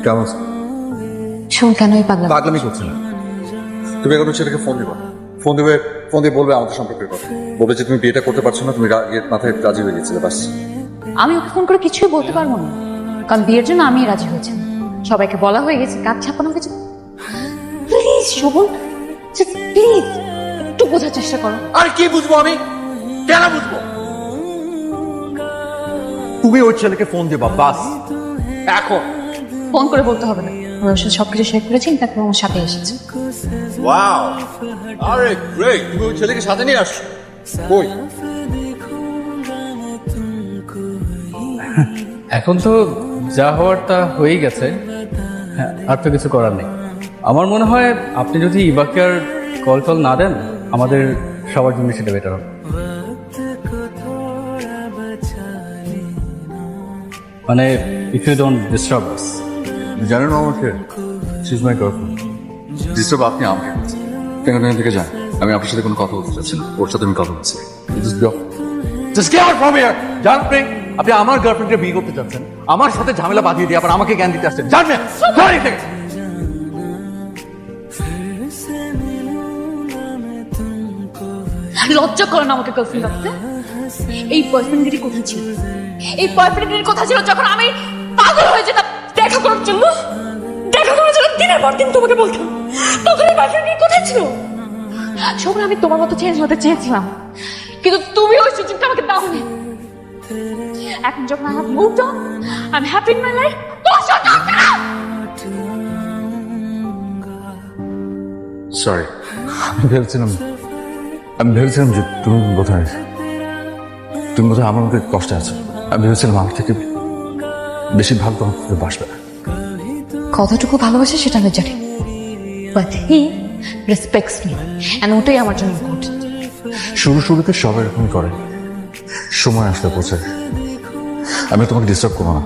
কেমন আছো? শোন কেন এই পাগলামি করছে না। তুমি এখন ছেলেকে ফোন দিবা, ফোন দিয়ে বলবে আমাদের সম্পর্কের কথা, বলবে যে তুমি বিয়েটা করতে পারছো না, তুমি মাথায় রাজি হয়ে গেছিলে, বাস। আমি ওকে ফোন করে কিছুই বলতে পারবো না, কারণ বিয়ের জন্য আমি রাজি হয়েছি। সবাইকে বলা হয়ে গেছে, কাজ ছাপানো হয়েছে। প্লিজ শোভন, প্লিজ একটু বোঝার চেষ্টা করো। আর কি বুঝবো আমি? কেন বুঝবো? তুমি ওই ছেলেকে ফোন দিবা, বাস। এখন ফোন করে বলতে হবে না, ওর সাথে সবকিছু শেয়ার করেছি, তারপর আমার সাথে এসেছে। ওয়াও, আরে গ্রেট, তুমি ওই ছেলেকে সাথে নিয়ে আসছো। কই? এখন তো যা হওয়ার তা হয়েই গেছে, হ্যাঁ, আর তো কিছু করার নেই। আমার মনে হয় আপনি যদি ইবাকে আর কল টল না দেন, আমাদের সবার জন্য সেটা বেটার হবে। মানে if you don't disturb us. জানেন আমাকে, she is my girlfriend. Disturb আপনি আমাকে করছেন। কেন থেকে যান, আমি আপনার সাথে কোনো কথা বলতে চাচ্ছি না, ওর সাথে আমি কথা বলছি। Just get out from here! জান আপনি, আপনি আমার গার্লফ্রেন্ডকে বিয়ে করতে চাচ্ছেন, আমার সাথে ঝামেলা বাঁধিয়ে দিয়ে আবার আমাকে জ্ঞান দিতে আসছেন। জান মিয়া, বাড়ি থেকে। লজ্জা করে না আমাকে গার্লফ্রেন্ড রাখতে? এই বয়ফ্রেন্ডগিরি কোথায় ছিল? এই বয়ফ্রেন্ডগিরি কোথায় ছিল যখন আমি পাগল হয়ে যেতাম দেখা করার জন্য? দেখা করার জন্য দিনের পর দিন তোমাকে বলতাম, তখন এই বয়ফ্রেন্ডগিরি কোথায় ছিল? শোভন, আমি তোমার মতো চেঞ্জ হতে চেয়েছিলাম, কিন্তু তুমি ওই সুযোগটা আমাকে দাওনি। এখন যখন I have moved on, I'm happy in my life, তোমার সাথে থাকবে না। সরি, আমি ভেবেছিলাম যে তুমি বোধহয় আমার মধ্যে কষ্টে আছো। আমি ভেবেছিলাম আমার থেকে বেশি ভালো তোমার বাসবে। কতটুকু ভালোবাসে সেটা আমি জানি, but he respects me, and ওটাই আমার জন্য ইম্পর্টেন্ট। শুরুতে সবাই এরকমই করে, সময় আসলে বোঝে। আমি তোমাকে ডিস্টার্ব করবো না।